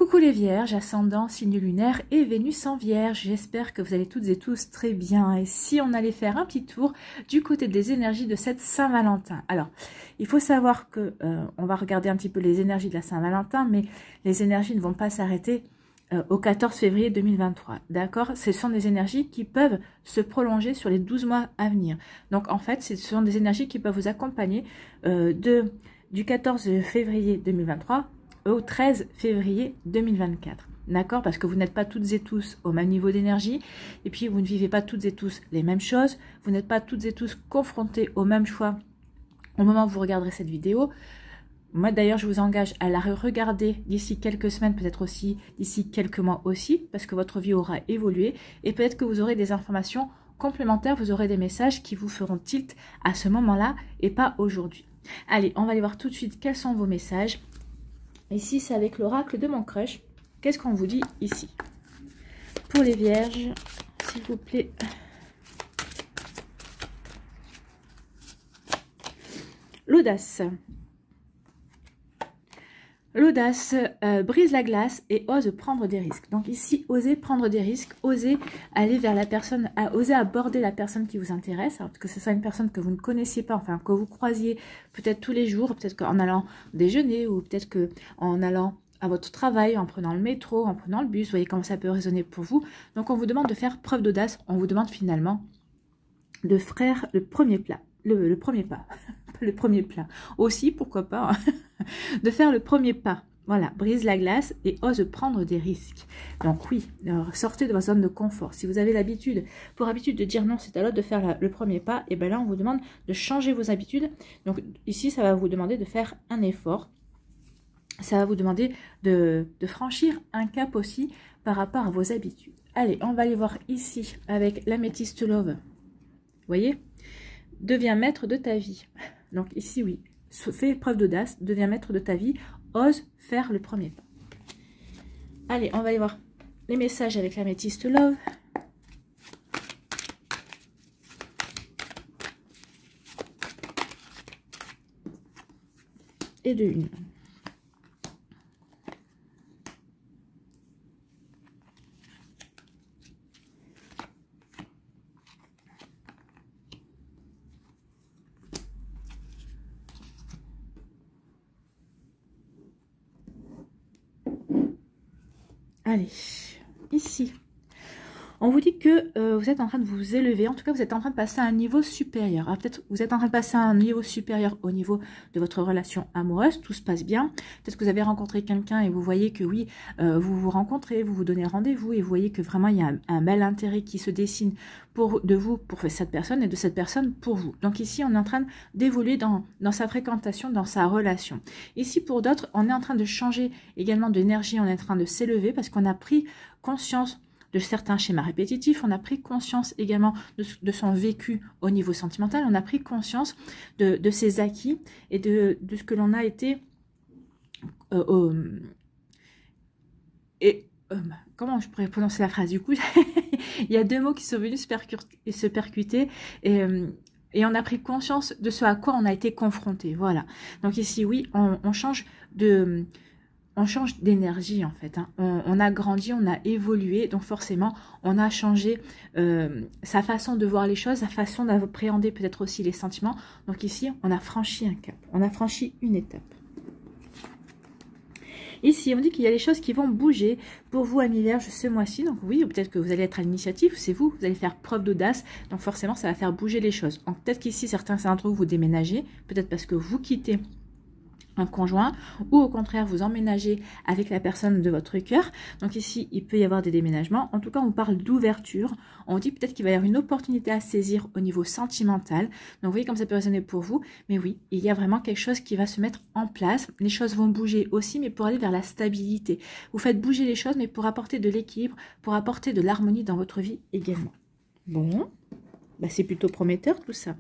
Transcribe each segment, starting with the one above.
Coucou les vierges, ascendant, signe lunaire et Vénus en vierge. J'espère que vous allez toutes et tous très bien. Et si on allait faire un petit tour du côté des énergies de cette Saint-Valentin. Alors, il faut savoir que on va regarder un petit peu les énergies de la Saint-Valentin, mais les énergies ne vont pas s'arrêter au 14 février 2023. D'accord? Ce sont des énergies qui peuvent se prolonger sur les 12 mois à venir. Donc, en fait, ce sont des énergies qui peuvent vous accompagner du 14 février 2023 au 13 février 2024. D'accord? Parce que vous n'êtes pas toutes et tous au même niveau d'énergie. Et puis, vous ne vivez pas toutes et tous les mêmes choses. Vous n'êtes pas toutes et tous confrontés aux mêmes choix au moment où vous regarderez cette vidéo. Moi, d'ailleurs, je vous engage à la regarder d'ici quelques semaines, peut-être aussi d'ici quelques mois aussi, parce que votre vie aura évolué. Et peut-être que vous aurez des informations complémentaires, vous aurez des messages qui vous feront tilt à ce moment-là et pas aujourd'hui. Allez, on va aller voir tout de suite quels sont vos messages. Ici, c'est avec l'oracle de mon crush. Qu'est-ce qu'on vous dit ici? Pour les vierges, s'il vous plaît. L'audace. L'audace brise la glace et ose prendre des risques. Donc ici, osez prendre des risques, osez aller vers la personne, osez aborder la personne qui vous intéresse, alors que ce soit une personne que vous ne connaissiez pas, enfin que vous croisiez peut-être tous les jours, peut-être qu'en allant déjeuner ou peut-être qu'en allant à votre travail, en prenant le métro, en prenant le bus, vous voyez comment ça peut résonner pour vous. Donc on vous demande de faire preuve d'audace, on vous demande finalement de faire le premier plat, le premier pas. Le premier plat. Aussi, pourquoi pas, de faire le premier pas. Voilà, brise la glace et ose prendre des risques. Donc oui, sortez de votre zone de confort. Si vous avez l'habitude, pour habitude de dire non, c'est à l'autre de faire le premier pas, et bien là, on vous demande de changer vos habitudes. Donc ici, ça va vous demander de faire un effort. Ça va vous demander de franchir un cap aussi par rapport à vos habitudes. Allez, on va aller voir ici avec l'améthyste love. Vous voyez? Deviens maître de ta vie. Donc ici, oui, fais preuve d'audace, deviens maître de ta vie, ose faire le premier pas. Allez, on va aller voir les messages avec l'améthyste love. Et de une. Allez, ici, on vous dit que vous êtes en train de vous élever, en tout cas vous êtes en train de passer à un niveau supérieur. Alors peut-être vous êtes en train de passer à un niveau supérieur au niveau de votre relation amoureuse, tout se passe bien. Peut-être que vous avez rencontré quelqu'un et vous voyez que oui, vous vous rencontrez, vous vous donnez rendez-vous et vous voyez que vraiment il y a un bel intérêt qui se dessine de vous pour cette personne et de cette personne pour vous. Donc ici on est en train d'évoluer dans sa fréquentation, dans sa relation. Ici pour d'autres, on est en train de changer également d'énergie, on est en train de s'élever parce qu'on a pris conscience de certains schémas répétitifs, on a pris conscience également de son vécu au niveau sentimental, on a pris conscience de ses acquis et de ce que l'on a été comment je pourrais prononcer la phrase du coup? Il y a deux mots qui sont venus se percuter et on a pris conscience de ce à quoi on a été confronté. Voilà. Donc ici, oui, on change d'énergie en fait. Hein. On a grandi, on a évolué, donc forcément, on a changé sa façon de voir les choses, sa façon d'appréhender peut-être aussi les sentiments. Donc ici, on a franchi un cap, on a franchi une étape. Ici, on dit qu'il y a des choses qui vont bouger pour vous, amis vierges, ce mois-ci. Donc oui, peut-être que vous allez être à l'initiative, c'est vous allez faire preuve d'audace. Donc forcément, ça va faire bouger les choses. Donc peut-être qu'ici, certains d'entre vous déménagez, peut-être parce que vous quittez un conjoint ou au contraire vous emménagez avec la personne de votre cœur. Donc ici il peut y avoir des déménagements. En tout cas on parle d'ouverture, on dit peut-être qu'il va y avoir une opportunité à saisir au niveau sentimental. Donc vous voyez comme ça peut résonner pour vous, mais oui il y a vraiment quelque chose qui va se mettre en place. Les choses vont bouger aussi, mais pour aller vers la stabilité. Vous faites bouger les choses mais pour apporter de l'équilibre, pour apporter de l'harmonie dans votre vie également. Bon, bah, c'est plutôt prometteur tout ça.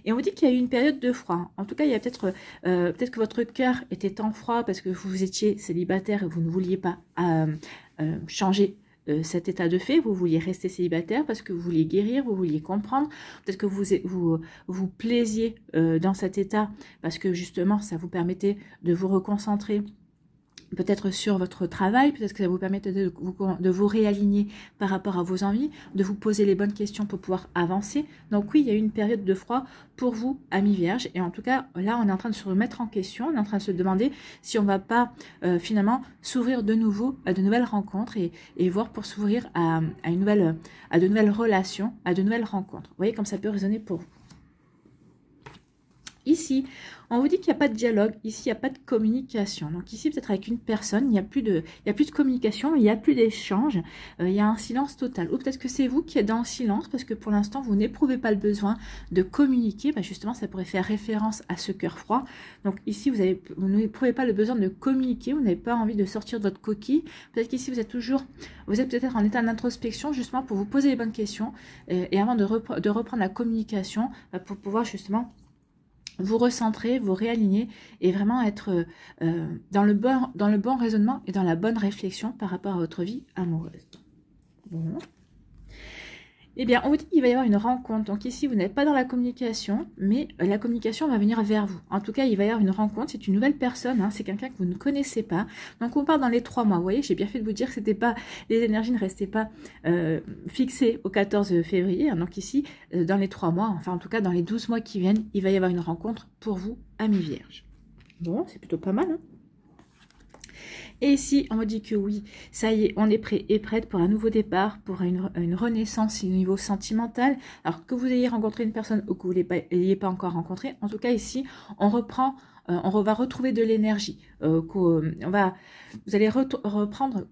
Et on vous dit qu'il y a eu une période de froid. En tout cas, il y a peut-être que votre cœur était en froid parce que vous étiez célibataire et vous ne vouliez pas changer cet état de fait. Vous vouliez rester célibataire parce que vous vouliez guérir, vous vouliez comprendre. Peut-être que vous plaisiez dans cet état parce que justement, ça vous permettait de vous reconcentrer peut-être sur votre travail, peut-être que ça vous permet de vous réaligner par rapport à vos envies, de vous poser les bonnes questions pour pouvoir avancer. Donc oui, il y a eu une période de froid pour vous, amis vierges, et en tout cas, là, on est en train de se remettre en question, on est en train de se demander si on ne va pas finalement s'ouvrir de nouveau à de nouvelles rencontres et voir pour s'ouvrir à de nouvelles relations, à de nouvelles rencontres. Vous voyez comme ça peut résonner pour vous. Ici, on vous dit qu'il n'y a pas de dialogue, ici il n'y a pas de communication. Donc ici peut-être avec une personne, il n'y a plus de communication, il n'y a plus d'échange, il y a un silence total. Ou peut-être que c'est vous qui êtes dans le silence parce que pour l'instant vous n'éprouvez pas le besoin de communiquer. Bah justement ça pourrait faire référence à ce cœur froid. Donc ici vous n'éprouvez pas le besoin de communiquer, vous n'avez pas envie de sortir de votre coquille. Peut-être qu'ici vous êtes peut-être en état d'introspection justement pour vous poser les bonnes questions et avant de reprendre la communication pour pouvoir justement vous recentrer, vous réaligner et vraiment être dans le bon raisonnement et dans la bonne réflexion par rapport à votre vie amoureuse. Bon. Eh bien, on vous dit qu'il va y avoir une rencontre. Donc ici, vous n'êtes pas dans la communication, mais la communication va venir vers vous. En tout cas, il va y avoir une rencontre. C'est une nouvelle personne. Hein, c'est quelqu'un que vous ne connaissez pas. Donc, on part dans les 3 mois. Vous voyez, j'ai bien fait de vous dire que c'était pas, les énergies ne restaient pas fixées au 14 février. Hein, donc ici, dans les 3 mois, enfin en tout cas dans les 12 mois qui viennent, il va y avoir une rencontre pour vous, amis vierges. Bon, c'est plutôt pas mal, hein. Et ici, on me dit que oui, ça y est, on est prêt et prête pour un nouveau départ, pour une renaissance au niveau sentimental. Alors que vous ayez rencontré une personne ou que vous ne l'ayez pas encore rencontrée, en tout cas ici, on reprend, on va retrouver de l'énergie. Vous allez reprendre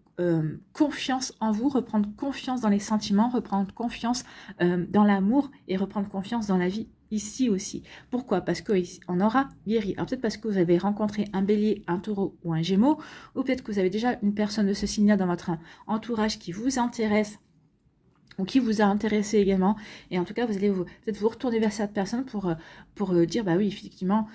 confiance en vous, reprendre confiance dans les sentiments, reprendre confiance dans l'amour et reprendre confiance dans la vie. Ici aussi. Pourquoi? Parce qu'on aura guéri. Alors peut-être parce que vous avez rencontré un bélier, un taureau ou un gémeau, ou peut-être que vous avez déjà une personne de ce signe-là dans votre entourage qui vous intéresse ou qui vous a intéressé également. Et en tout cas, vous allez peut-être vous retourner vers cette personne pour dire, bah oui, effectivement,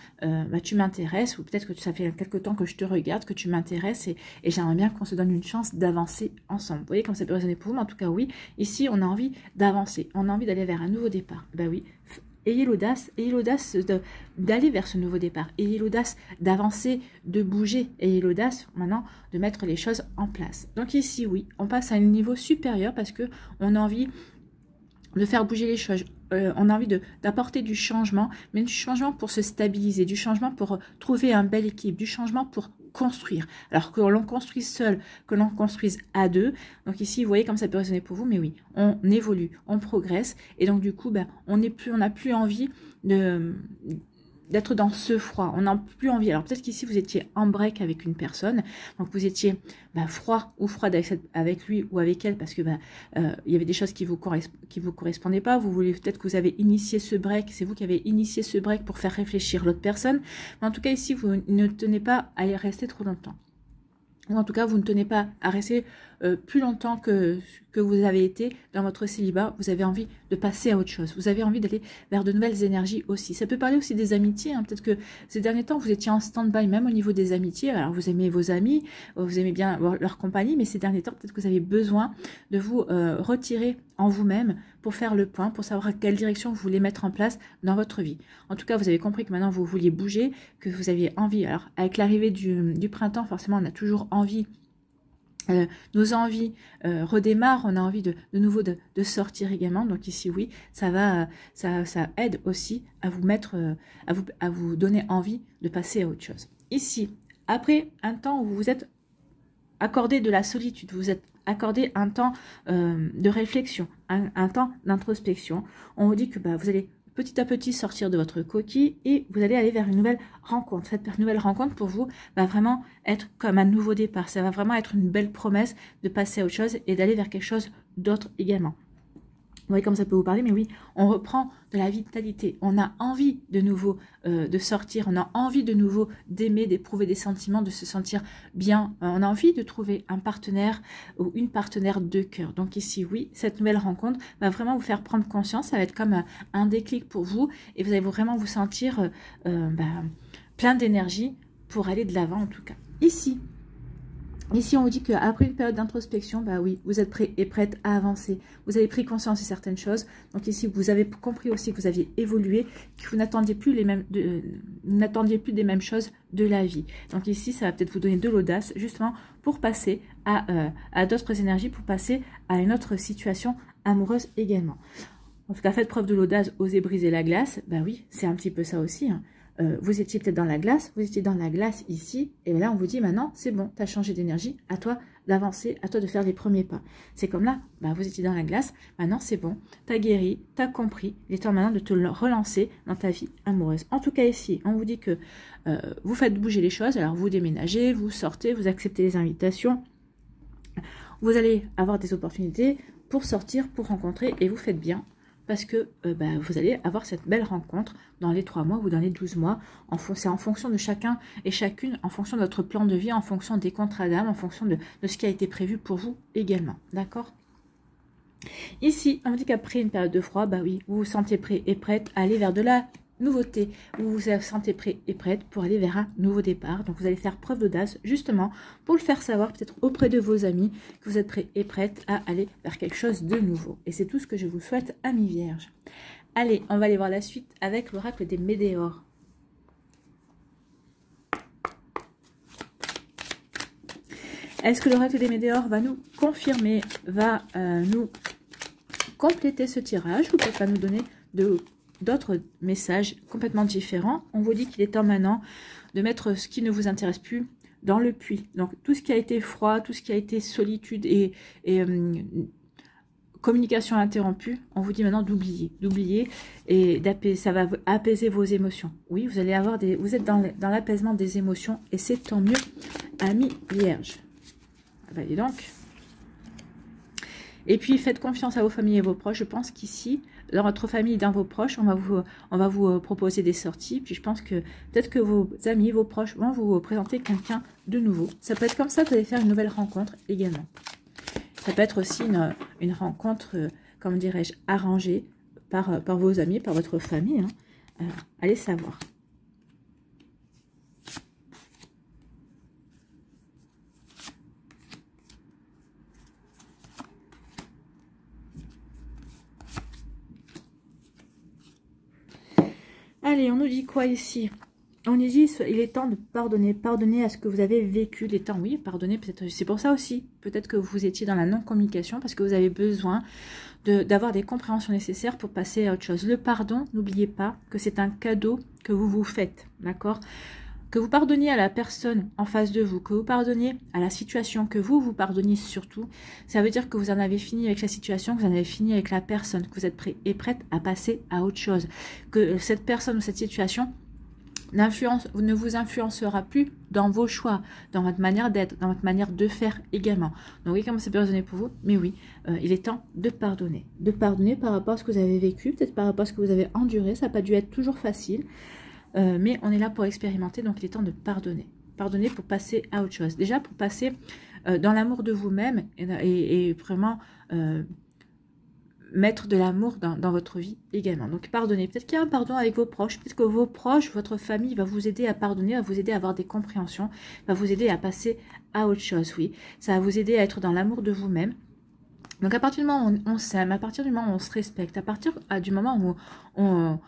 tu m'intéresses, ou peut-être que ça fait quelque temps que je te regarde, que tu m'intéresses, et j'aimerais bien qu'on se donne une chance d'avancer ensemble. Vous voyez comme ça peut résonner pour vous, mais en tout cas, oui, ici, on a envie d'avancer, on a envie d'aller vers un nouveau départ. Bah oui, ayez l'audace d'aller vers ce nouveau départ. Ayez l'audace d'avancer, de bouger. Ayez l'audace maintenant de mettre les choses en place. Donc ici, oui, on passe à un niveau supérieur parce que on a envie de faire bouger les choses. On a envie d'apporter du changement, mais du changement pour se stabiliser, du changement pour trouver un bel équilibre, du changement pour construire. Alors que l'on construit seul, que l'on construise à deux. Donc ici, vous voyez comme ça peut résonner pour vous, mais oui, on évolue, on progresse. Et donc du coup, on n'a plus envie d'être dans ce froid, on n'a plus envie. Alors peut-être qu'ici vous étiez en break avec une personne, donc vous étiez froid ou froide avec lui ou avec elle parce que il y avait des choses qui vous correspondaient pas. Vous voulez peut-être que vous avez initié ce break, c'est vous qui avez initié ce break pour faire réfléchir l'autre personne. Mais en tout cas ici vous ne tenez pas à y rester trop longtemps. Ou en tout cas, vous ne tenez pas à rester plus longtemps que vous avez été dans votre célibat. Vous avez envie de passer à autre chose. Vous avez envie d'aller vers de nouvelles énergies aussi. Ça peut parler aussi des amitiés. Hein. Peut-être que ces derniers temps, vous étiez en stand-by même au niveau des amitiés. Alors, vous aimez vos amis, vous aimez bien leur compagnie, mais ces derniers temps, peut-être que vous avez besoin de vous retirer en vous-même pour faire le point, pour savoir quelle direction vous voulez mettre en place dans votre vie. En tout cas, vous avez compris que maintenant, vous vouliez bouger, que vous aviez envie. Alors, avec l'arrivée du printemps, forcément, on a toujours envie. Nos envies redémarrent, on a envie de nouveau de sortir également. Donc ici, oui, ça aide aussi à vous mettre, à vous donner envie de passer à autre chose. Ici, après un temps où vous vous êtes accordé de la solitude, vous êtes accordé un temps de réflexion, un temps d'introspection, on vous dit que vous allez petit à petit sortir de votre coquille et vous allez aller vers une nouvelle rencontre. Cette nouvelle rencontre pour vous va vraiment être comme un nouveau départ. Ça va vraiment être une belle promesse de passer à autre chose et d'aller vers quelque chose d'autre également. Vous voyez comme ça peut vous parler, mais oui, on reprend de la vitalité. On a envie de nouveau de sortir, on a envie de nouveau d'aimer, d'éprouver des sentiments, de se sentir bien. On a envie de trouver un partenaire ou une partenaire de cœur. Donc ici, oui, cette nouvelle rencontre va vraiment vous faire prendre conscience. Ça va être comme un déclic pour vous et vous allez vraiment vous sentir plein d'énergie pour aller de l'avant en tout cas. Ici, Ici, on vous dit qu'après une période d'introspection, bah oui, vous êtes prêt et prête à avancer. Vous avez pris conscience de certaines choses. Donc ici, vous avez compris aussi que vous aviez évolué, que vous n'attendiez plus des mêmes choses de la vie. Donc ici, ça va peut-être vous donner de l'audace, justement, pour passer à d'autres énergies, pour passer à une autre situation amoureuse également. En tout cas, faites preuve de l'audace, osez briser la glace. Bah oui, c'est un petit peu ça aussi, hein. Vous étiez peut-être dans la glace, vous étiez dans la glace ici, et là on vous dit maintenant c'est bon, tu as changé d'énergie, à toi d'avancer, à toi de faire les premiers pas. C'est comme là, bah, vous étiez dans la glace, maintenant c'est bon, tu as guéri, tu as compris, il est temps maintenant de te relancer dans ta vie amoureuse. En tout cas ici, on vous dit que vous faites bouger les choses, alors vous déménagez, vous sortez, vous acceptez les invitations, vous allez avoir des opportunités pour sortir, pour rencontrer, et vous faites bien. Parce que vous allez avoir cette belle rencontre dans les 3 mois ou dans les 12 mois. C'est en fonction de chacun et chacune, en fonction de votre plan de vie, en fonction des contrats d'âme, en fonction de ce qui a été prévu pour vous également. D'accord? Ici, on dit qu'après une période de froid, bah oui, vous vous sentez prêt et prête à aller vers de la nouveauté. Vous vous sentez prêt et prête pour aller vers un nouveau départ. Donc vous allez faire preuve d'audace justement pour le faire savoir peut-être auprès de vos amis que vous êtes prêt et prête à aller vers quelque chose de nouveau. Et c'est tout ce que je vous souhaite, amis vierges. Allez, on va aller voir la suite avec l'oracle des météores. Est-ce que l'oracle des météores va nous confirmer, va nous compléter ce tirage ou peut-être va nous donner d'autres messages complètement différents? On vous dit qu'il est temps maintenant de mettre ce qui ne vous intéresse plus dans le puits. Donc tout ce qui a été froid, tout ce qui a été solitude et communication interrompue, on vous dit maintenant d'oublier et d'apaiser. Ça va apaiser vos émotions. Oui, vous allez avoir vous êtes dans l'apaisement des émotions et c'est tant mieux, amis vierges. Ben, dis donc. Et puis, faites confiance à vos familles et vos proches. Je pense qu'ici, dans votre famille et dans vos proches, on va vous proposer des sorties. Puis, je pense que peut-être que vos amis, vos proches vont vous présenter quelqu'un de nouveau. Ça peut être comme ça que vous allez faire une nouvelle rencontre également. Ça peut être aussi une rencontre, comment dirais-je, arrangée par vos amis, par votre famille. Hein. Allez savoir. Allez, on nous dit quoi ici? On nous dit il est temps de pardonner. Pardonner à ce que vous avez vécu. Il est temps, oui, pardonner. Peut-être c'est pour ça aussi. Peut-être que vous étiez dans la non-communication parce que vous avez besoin d'avoir des compréhensions nécessaires pour passer à autre chose. Le pardon, n'oubliez pas que c'est un cadeau que vous vous faites. D'accord? Que vous pardonniez à la personne en face de vous, que vous pardonniez à la situation, que vous pardonniez surtout, ça veut dire que vous en avez fini avec la situation, que vous en avez fini avec la personne, que vous êtes prêt et prête à passer à autre chose. Que cette personne ou cette situation ne vous influencera plus dans vos choix, dans votre manière d'être, dans votre manière de faire également. Donc oui, comment ça peut résonner pour vous? Mais oui, il est temps de pardonner. De pardonner par rapport à ce que vous avez vécu, peut-être par rapport à ce que vous avez enduré, ça n'a pas dû être toujours facile. Mais on est là pour expérimenter, donc il est temps de pardonner. Pardonner pour passer à autre chose. Déjà pour passer dans l'amour de vous-même et vraiment mettre de l'amour dans votre vie également. Donc pardonnez. Peut-être qu'il y a un pardon avec vos proches. Peut-être que vos proches, votre famille va vous aider à pardonner, va vous aider à avoir des compréhensions, va vous aider à passer à autre chose. Oui, ça va vous aider à être dans l'amour de vous-même. Donc à partir du moment où on s'aime, à partir du moment où on se respecte, à partir du moment où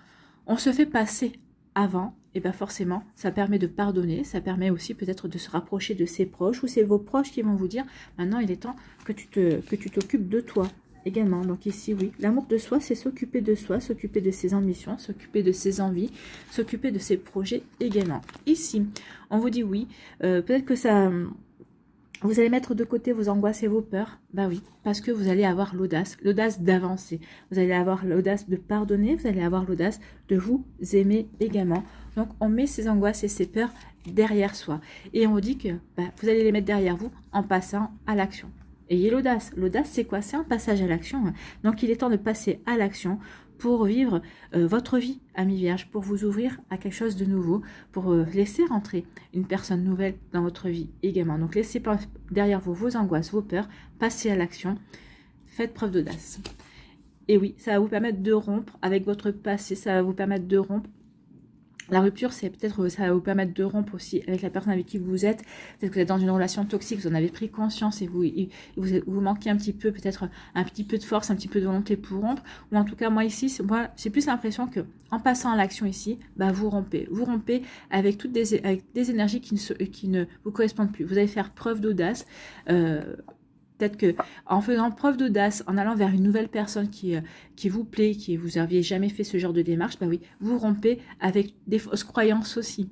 on se fait passer avant, et bien forcément, ça permet de pardonner, ça permet aussi peut-être de se rapprocher de ses proches, ou c'est vos proches qui vont vous dire, maintenant il est temps que tu t'occupes de toi également. Donc ici, oui, l'amour de soi, c'est s'occuper de soi, s'occuper de ses ambitions, s'occuper de ses envies, s'occuper de ses projets également. Ici, on vous dit oui, peut-être que ça... Vous allez mettre de côté vos angoisses et vos peurs. Bah oui, parce que vous allez avoir l'audace d'avancer. Vous allez avoir l'audace de pardonner, vous allez avoir l'audace de vous aimer également. Donc, on met ces angoisses et ces peurs derrière soi. Et on vous dit que vous allez les mettre derrière vous en passant à l'action. Ayez l'audace. L'audace, c'est quoi? C'est un passage à l'action. Hein. Donc, il est temps de passer à l'action pour vivre votre vie, amis vierges, pour vous ouvrir à quelque chose de nouveau, pour laisser rentrer une personne nouvelle dans votre vie également. Donc, laissez derrière vous vos angoisses, vos peurs, passez à l'action, faites preuve d'audace. Et oui, ça va vous permettre de rompre avec votre passé, ça va vous permettre de rompre La rupture, c'est peut-être, ça va vous permettre de rompre aussi avec la personne avec qui vous êtes. Peut-être que vous êtes dans une relation toxique, vous en avez pris conscience et vous manquez un petit peu, peut-être un petit peu de force, un petit peu de volonté pour rompre. Ou en tout cas, moi ici, j'ai plus l'impression que en passant à l'action ici, bah, vous rompez. Vous rompez avec avec des énergies qui ne vous correspondent plus. Vous allez faire preuve d'audace. Peut-être que en faisant preuve d'audace, en allant vers une nouvelle personne qui vous plaît, qui vous n'aviez jamais fait ce genre de démarche, bah oui, vous rompez avec des fausses croyances aussi,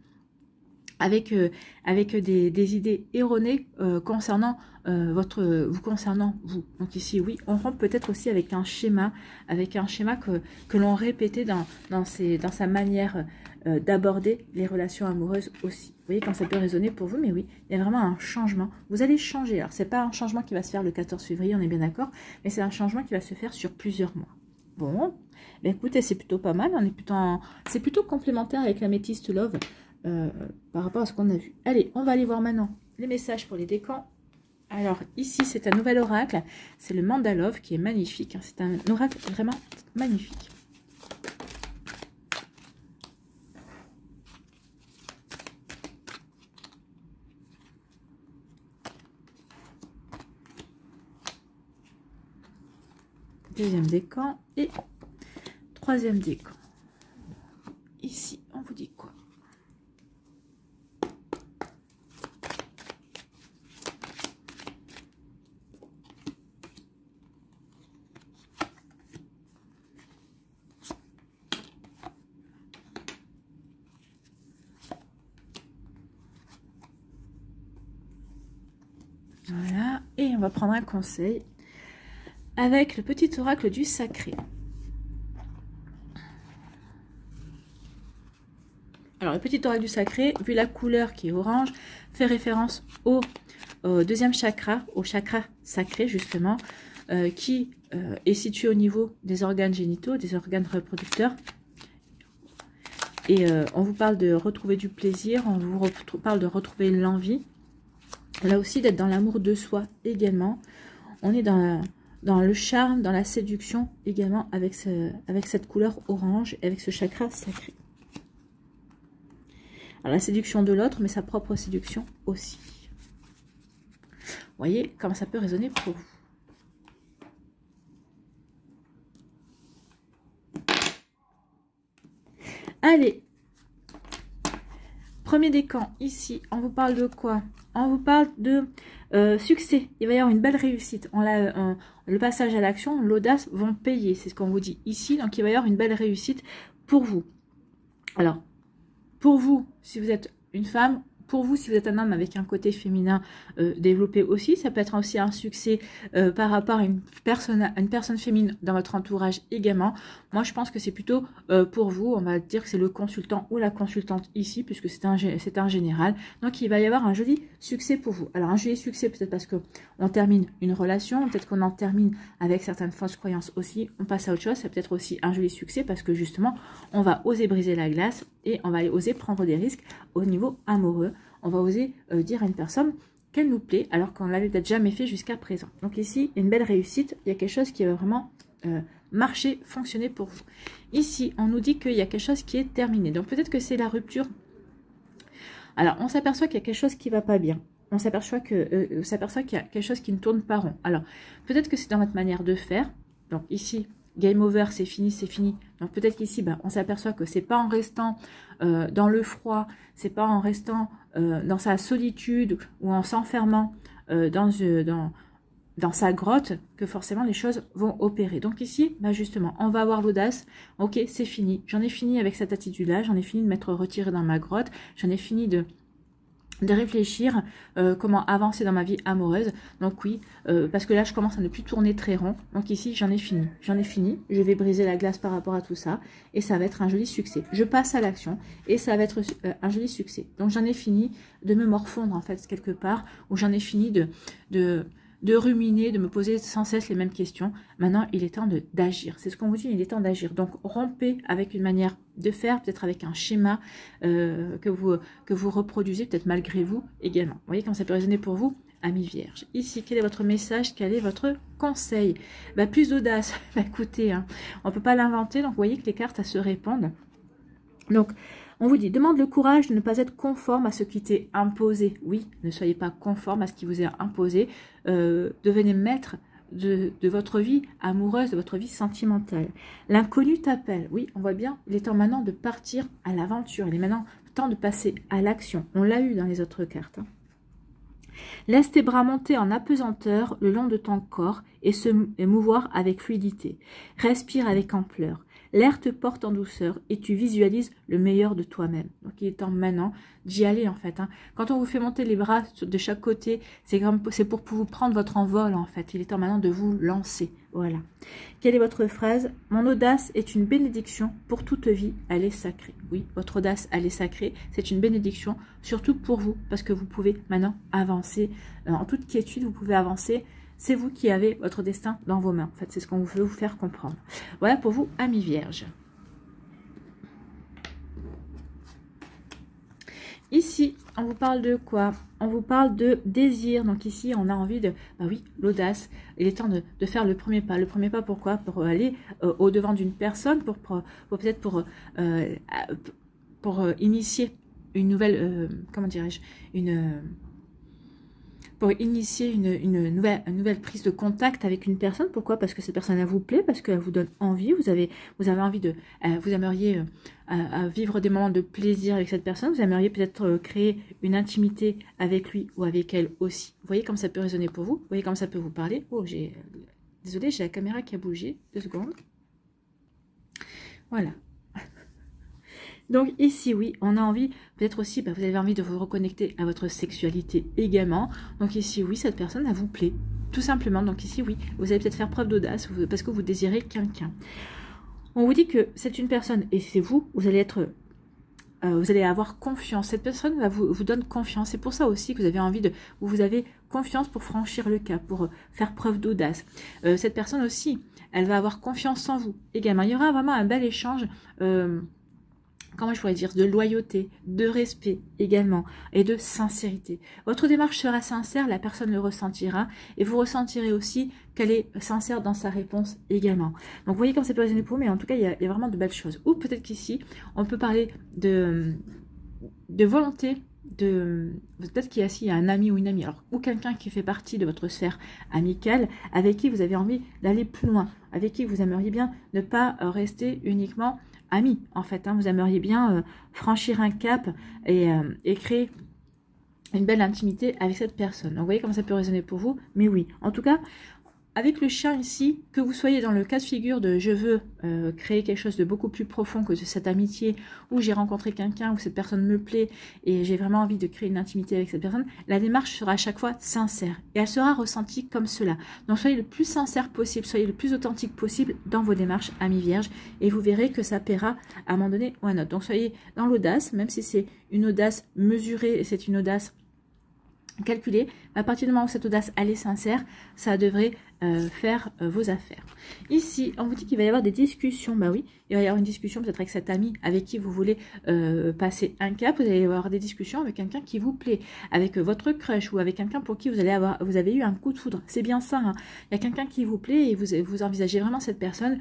avec des idées erronées concernant vous. Donc ici, oui, on rompt peut-être aussi avec un schéma que l'on répétait dans sa manière d'aborder les relations amoureuses aussi. Vous voyez quand ça peut résonner pour vous, mais oui, il y a vraiment un changement. Vous allez changer. Alors, c'est pas un changement qui va se faire le 14 février, on est bien d'accord, mais c'est un changement qui va se faire sur plusieurs mois. Bon, ben écoutez, c'est plutôt pas mal. C'est plutôt complémentaire avec la Métiste Love par rapport à ce qu'on a vu. Allez, on va aller voir maintenant les messages pour les décans. Alors, ici, c'est un nouvel oracle. C'est le Mandalove qui est magnifique. Hein. C'est un oracle vraiment magnifique. Deuxième décan et troisième décan. Ici, on vous dit quoi? Voilà, et on va prendre un conseil avec le petit oracle du sacré. Alors, le petit oracle du sacré, vu la couleur qui est orange, fait référence au deuxième chakra, au chakra sacré justement, qui est situé au niveau des organes génitaux, des organes reproducteurs. Et on vous parle de retrouver du plaisir, on vous parle de retrouver l'envie. Là aussi, d'être dans l'amour de soi également. On est dans le charme, dans la séduction également avec cette couleur orange et avec ce chakra sacré. Alors, la séduction de l'autre, mais sa propre séduction aussi. Vous voyez comment ça peut résonner pour vous. Allez, premier décan, ici, on vous parle de quoi? On vous parle de succès. Il va y avoir une belle réussite. Le passage à l'action, l'audace vont payer. C'est ce qu'on vous dit ici. Donc, il va y avoir une belle réussite pour vous. Alors, pour vous, si vous êtes une femme, pour vous, si vous êtes un homme avec un côté féminin développé aussi, ça peut être aussi un succès par rapport à une personne féminine dans votre entourage également. Moi, je pense que c'est plutôt pour vous, on va dire que c'est le consultant ou la consultante ici, puisque c'est un général. Donc, il va y avoir un joli succès pour vous. Alors, un joli succès peut-être parce qu'on termine une relation, peut-être qu'on en termine avec certaines fausses croyances aussi. On passe à autre chose, c'est peut-être aussi un joli succès parce que justement, on va oser briser la glace et on va oser prendre des risques au niveau amoureux. On va oser dire à une personne qu'elle nous plaît alors qu'on ne l'avait peut-être jamais fait jusqu'à présent. Donc ici, une belle réussite, il y a quelque chose qui va vraiment marcher, fonctionner pour vous. Ici, on nous dit qu'il y a quelque chose qui est terminé. Donc peut-être que c'est la rupture. Alors, on s'aperçoit qu'il y a quelque chose qui ne va pas bien. On s'aperçoit qu'il y a quelque chose qui ne tourne pas rond. Alors, peut-être que c'est dans votre manière de faire. Donc ici, game over, c'est fini, c'est fini. Donc peut-être qu'ici, on s'aperçoit que c'est pas en restant dans le froid, c'est pas en restant dans sa solitude ou en s'enfermant dans sa grotte que forcément les choses vont opérer. Donc ici, justement, on va avoir l'audace. Ok, c'est fini. J'en ai fini avec cette attitude-là. J'en ai fini de m'être retirée dans ma grotte. J'en ai fini de réfléchir comment avancer dans ma vie amoureuse. Donc oui, parce que là je commence à ne plus tourner très rond. Donc ici j'en ai fini, je vais briser la glace par rapport à tout ça et ça va être un joli succès. Je passe à l'action et ça va être un joli succès. Donc j'en ai fini de me morfondre en fait quelque part, ou j'en ai fini de ruminer, de me poser sans cesse les mêmes questions. Maintenant, il est temps d'agir. C'est ce qu'on vous dit, il est temps d'agir. Donc, rompez avec une manière de faire, peut-être avec un schéma que vous reproduisez, peut-être malgré vous également. Vous voyez comment ça peut résonner pour vous, Amis Vierge. Ici, quel est votre message? Quel est votre conseil? Plus d'audace. Écoutez, on ne peut pas l'inventer. Donc, vous voyez que les cartes, elles se répondent. Donc, On vous dit, demande le courage de ne pas être conforme à ce qui t'est imposé. Oui, ne soyez pas conforme à ce qui vous est imposé. Devenez maître de votre vie amoureuse, de votre vie sentimentale. L'inconnu t'appelle. Oui, on voit bien, il est temps maintenant de partir à l'aventure. Il est maintenant temps de passer à l'action. On l'a eu dans les autres cartes. Laisse tes bras monter en apesanteur le long de ton corps et se mouvoir avec fluidité. Respire avec ampleur. L'air te porte en douceur et tu visualises le meilleur de toi-même. Donc il est temps maintenant d'y aller en fait. Quand on vous fait monter les bras de chaque côté, c'est pour vous prendre votre envol en fait. Il est temps maintenant de vous lancer. Voilà. Quelle est votre phrase? Mon audace est une bénédiction pour toute vie, elle est sacrée. Oui, votre audace, elle est sacrée. C'est une bénédiction, surtout pour vous, parce que vous pouvez maintenant avancer. En toute quiétude, vous pouvez avancer. C'est vous qui avez votre destin dans vos mains. En fait, c'est ce qu'on veut vous faire comprendre. Voilà pour vous, amis vierges. Ici, on vous parle de quoi? On vous parle de désir. Donc ici, on a envie de... Bah oui, l'audace. Il est temps de faire le premier pas. Le premier pas, pourquoi? Pour aller au-devant d'une personne, peut-être pour initier une nouvelle... comment dirais-je? Pour initier une nouvelle prise de contact avec une personne. Pourquoi? Parce que cette personne vous plaît, parce qu'elle vous donne envie, vous avez envie de... vous aimeriez vivre des moments de plaisir avec cette personne, vous aimeriez peut-être créer une intimité avec lui ou avec elle aussi. Vous voyez comme ça peut résonner pour vous? Vous voyez comme ça peut vous parler? Oh, désolée, j'ai la caméra qui a bougé. 2 secondes. Voilà. Donc ici, oui, on a envie, peut-être aussi, vous avez envie de vous reconnecter à votre sexualité également. Donc ici, oui, cette personne, elle vous plaît, tout simplement. Donc ici, oui, vous allez peut-être faire preuve d'audace parce que vous désirez quelqu'un. On vous dit que c'est une personne, et c'est vous, vous allez avoir confiance. Cette personne vous donne confiance. C'est pour ça aussi que vous avez envie vous avez confiance pour franchir le cap, pour faire preuve d'audace. Cette personne aussi, elle va avoir confiance en vous également. Il y aura vraiment un bel échange, comment je pourrais dire, de loyauté, de respect également, et de sincérité. Votre démarche sera sincère, la personne le ressentira, et vous ressentirez aussi qu'elle est sincère dans sa réponse également. Donc vous voyez comme ça peut résonner pour vous, mais en tout cas, il y a vraiment de belles choses. Ou peut-être qu'ici, on peut parler de volonté, peut-être qu'il y a un ami ou une amie, alors, ou quelqu'un qui fait partie de votre sphère amicale, avec qui vous avez envie d'aller plus loin, avec qui vous aimeriez bien ne pas rester uniquement amis, en fait. Vous aimeriez bien franchir un cap et créer une belle intimité avec cette personne. Donc, vous voyez comment ça peut résonner pour vous. Mais oui, en tout cas, avec le chien ici, que vous soyez dans le cas de figure de je veux créer quelque chose de beaucoup plus profond que cette amitié, où j'ai rencontré quelqu'un, où cette personne me plaît et j'ai vraiment envie de créer une intimité avec cette personne, la démarche sera à chaque fois sincère et elle sera ressentie comme cela. Donc soyez le plus sincère possible, soyez le plus authentique possible dans vos démarches, amis vierges, et vous verrez que ça paiera à un moment donné ou à un autre. Donc soyez dans l'audace, même si c'est une audace mesurée et c'est une audace calculée, à partir du moment où cette audace elle est sincère, ça devrait faire vos affaires. Ici, on vous dit qu'il va y avoir des discussions. Bah oui, il va y avoir une discussion peut-être avec cet ami avec qui vous voulez passer un cap. Vous allez avoir des discussions avec quelqu'un qui vous plaît, avec votre crush ou avec quelqu'un pour qui vous avez eu un coup de foudre. C'est bien ça. Il y a quelqu'un qui vous plaît et vous envisagez vraiment cette personne,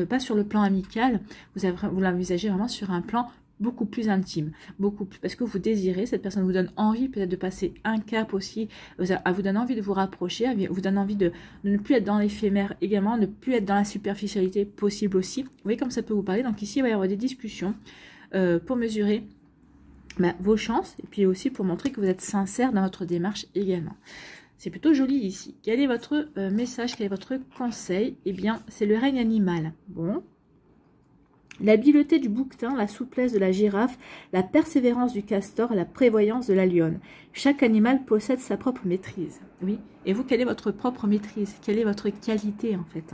pas sur le plan amical, vous l'envisagez vraiment sur un plan beaucoup plus intime, beaucoup plus, parce que vous désirez, cette personne vous donne envie peut-être de passer un cap aussi, elle vous donne envie de vous rapprocher, elle vous donne envie de ne plus être dans l'éphémère également, ne plus être dans la superficialité possible aussi. Vous voyez comme ça peut vous parler. Donc ici, il va y avoir des discussions pour mesurer vos chances et puis aussi pour montrer que vous êtes sincère dans votre démarche également. C'est plutôt joli ici. Quel est votre message, quel est votre conseil? Eh bien, c'est le règne animal. Bon. L'habileté du bouquetin, la souplesse de la girafe, la persévérance du castor, la prévoyance de la lionne. Chaque animal possède sa propre maîtrise. Oui. Et vous, quelle est votre propre maîtrise? Quelle est votre qualité en fait?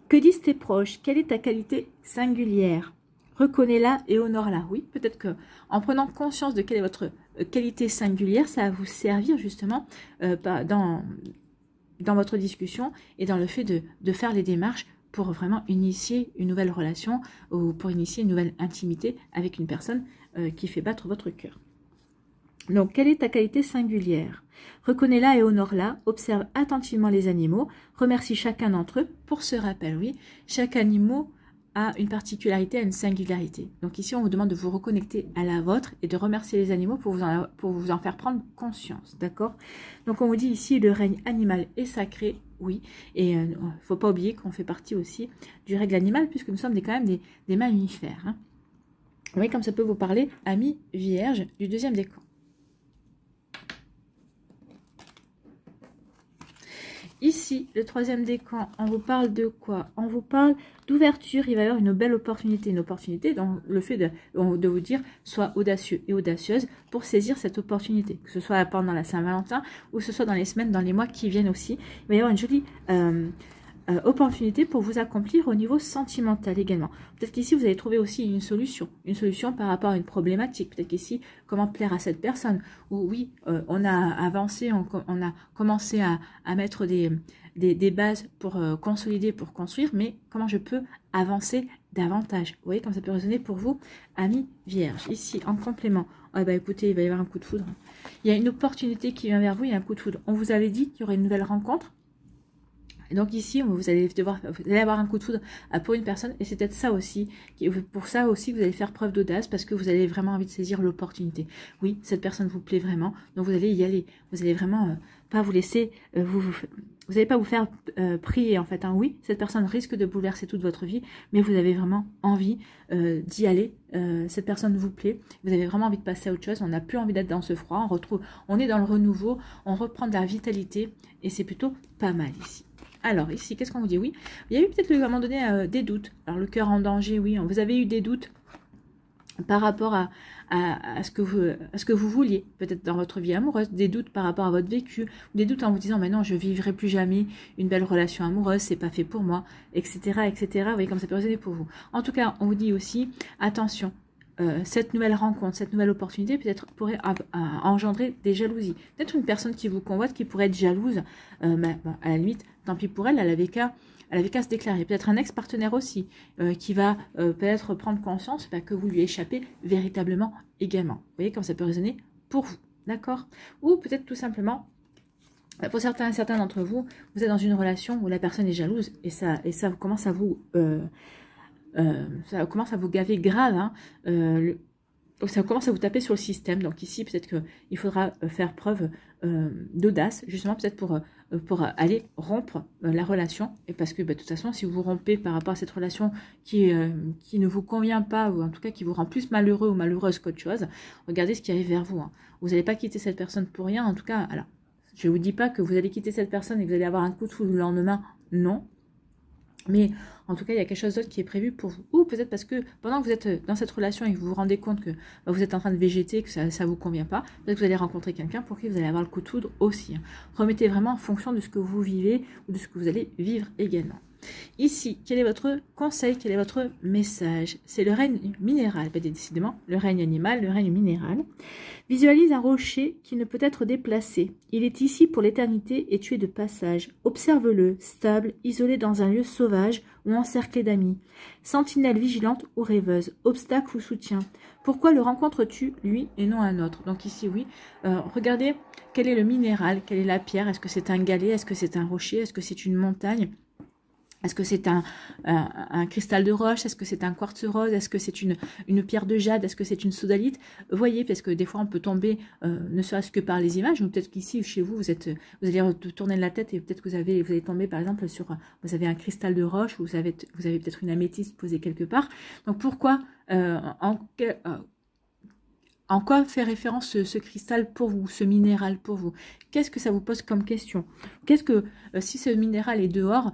Que disent tes proches? Quelle est ta qualité singulière? Reconnais-la et honore-la. Oui, peut-être que en prenant conscience de quelle est votre qualité singulière, ça va vous servir justement dans votre discussion et dans le fait de faire les démarches pour vraiment initier une nouvelle relation ou pour initier une nouvelle intimité avec une personne qui fait battre votre cœur. Donc, quelle est ta qualité singulière? Reconnais-la et honore-la, observe attentivement les animaux, remercie chacun d'entre eux pour ce rappel. Oui, chaque animal a une particularité, a une singularité. Donc ici, on vous demande de vous reconnecter à la vôtre et de remercier les animaux pour vous en faire prendre conscience, d'accord? Donc on vous dit ici, le règne animal est sacré, oui, et il ne faut pas oublier qu'on fait partie aussi du règne animal, puisque nous sommes quand même des mammifères. Hein. Vous voyez comme ça peut vous parler, amis vierges, du deuxième décan. Ici, le troisième décan, on vous parle de quoi? On vous parle d'ouverture, il va y avoir une belle opportunité. Une opportunité dans le fait de vous dire, sois audacieux et audacieuse pour saisir cette opportunité. Que ce soit pendant la Saint-Valentin ou que ce soit dans les semaines, dans les mois qui viennent aussi. Il va y avoir une jolie opportunité pour vous accomplir au niveau sentimental également. Peut-être qu'ici, vous allez trouver aussi une solution par rapport à une problématique. Peut-être qu'ici, comment plaire à cette personne. Ou oui, on a avancé, on a commencé à mettre des bases pour consolider, pour construire, mais comment je peux avancer davantage. Vous voyez, comme ça peut résonner pour vous, amis vierges. Ici, en complément, oh, bah, écoutez, il va y avoir un coup de foudre. Il y a une opportunité qui vient vers vous, il y a un coup de foudre. On vous avait dit qu'il y aurait une nouvelle rencontre. Et donc ici, vous allez avoir un coup de foudre pour une personne, et c'est peut-être ça aussi, pour ça aussi que vous allez faire preuve d'audace, parce que vous avez vraiment envie de saisir l'opportunité. Oui, cette personne vous plaît vraiment, donc vous allez y aller. Vous allez vraiment pas vous laisser, vous n'allez pas vous faire prier en fait. Hein. Oui, cette personne risque de bouleverser toute votre vie, mais vous avez vraiment envie d'y aller. Cette personne vous plaît, vous avez vraiment envie de passer à autre chose. On n'a plus envie d'être dans ce froid, on est dans le renouveau, on reprend de la vitalité, et c'est plutôt pas mal ici. Alors, ici, qu'est-ce qu'on vous dit? Oui, il y a eu peut-être à un moment donné des doutes. Alors, le cœur en danger, oui, vous avez eu des doutes par rapport à ce que vous vouliez, peut-être dans votre vie amoureuse, des doutes par rapport à votre vécu, des doutes en vous disant, mais non, je ne vivrai plus jamais une belle relation amoureuse, c'est pas fait pour moi, etc., etc. Vous voyez comme ça peut résonner pour vous. En tout cas, on vous dit aussi, attention, cette nouvelle rencontre, cette nouvelle opportunité peut-être pourrait engendrer des jalousies. Peut-être une personne qui vous convoite qui pourrait être jalouse, à la limite, tant pis pour elle, elle avait qu'à se déclarer. Peut-être un ex-partenaire aussi qui va peut-être prendre conscience que vous lui échappez véritablement également. Vous voyez comme ça peut résonner pour vous, d'accord? Ou peut-être tout simplement, pour certains d'entre vous, vous êtes dans une relation où la personne est jalouse et ça commence à vous... ça commence à vous gaver grave, hein, ça commence à vous taper sur le système. Donc ici, peut-être qu'il faudra faire preuve d'audace, justement, peut-être pour aller rompre la relation. Et parce que, de toute façon, si vous rompez par rapport à cette relation qui ne vous convient pas, ou en tout cas qui vous rend plus malheureux ou malheureuse qu'autre chose, regardez ce qui arrive vers vous. Hein. Vous n'allez pas quitter cette personne pour rien. En tout cas, alors, je ne vous dis pas que vous allez quitter cette personne et que vous allez avoir un coup de foudre le lendemain. Non. Mais en tout cas, il y a quelque chose d'autre qui est prévu pour vous. Ou peut-être parce que pendant que vous êtes dans cette relation et que vous vous rendez compte que vous êtes en train de végéter, que ça ne vous convient pas, peut-être que vous allez rencontrer quelqu'un pour qui vous allez avoir le coup de foudre aussi. Hein. Remettez vraiment en fonction de ce que vous vivez ou de ce que vous allez vivre également. Ici, quel est votre conseil, quel est votre message? C'est le règne minéral, décidément, le règne animal, le règne minéral. Visualise un rocher qui ne peut être déplacé. Il est ici pour l'éternité et tu es de passage. Observe-le, stable, isolé dans un lieu sauvage ou encerclé d'amis. Sentinelle vigilante ou rêveuse, obstacle ou soutien. Pourquoi le rencontres-tu, lui, et non un autre? Donc ici, oui, regardez quel est le minéral, quelle est la pierre. Est-ce que c'est un galet? Est-ce que c'est un rocher? Est-ce que c'est une montagne? Est-ce que c'est un cristal de roche? Est-ce que c'est un quartz rose? Est-ce que c'est une pierre de jade? Est-ce que c'est une sodalite? Voyez, parce que des fois on peut tomber, ne serait-ce que par les images, ou peut-être qu'ici chez vous, vous allez tourner la tête et peut-être que vous allez tomber par exemple sur, vous avez un cristal de roche, ou vous avez peut-être une améthyste posée quelque part. Donc pourquoi, en quoi fait référence ce cristal pour vous, ce minéral pour vous? Qu'est-ce que ça vous pose comme question? Qu'est-ce que, si ce minéral est dehors,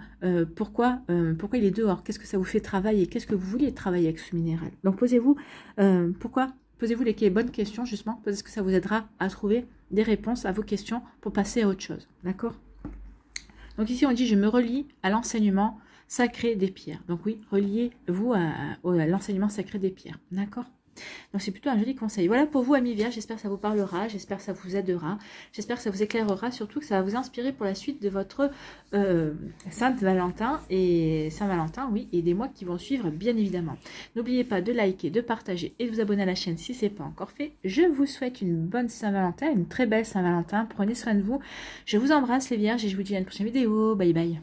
pourquoi il est dehors? Qu'est-ce que ça vous fait travailler? Qu'est-ce que vous vouliez travailler avec ce minéral? Donc posez-vous, posez-vous les bonnes questions justement, parce que ça vous aidera à trouver des réponses à vos questions pour passer à autre chose, d'accord? Donc ici on dit, je me relie à l'enseignement sacré des pierres. Donc oui, reliez-vous à l'enseignement sacré des pierres, d'accord? Donc c'est plutôt un joli conseil. Voilà pour vous, amis vierges, j'espère que ça vous parlera, j'espère que ça vous aidera, j'espère que ça vous éclairera, surtout que ça va vous inspirer pour la suite de votre Saint-Valentin, oui, et des mois qui vont suivre, bien évidemment. N'oubliez pas de liker, de partager et de vous abonner à la chaîne si ce n'est pas encore fait. Je vous souhaite une bonne Saint-Valentin, une très belle Saint-Valentin, prenez soin de vous, je vous embrasse les vierges et je vous dis à une prochaine vidéo, bye bye.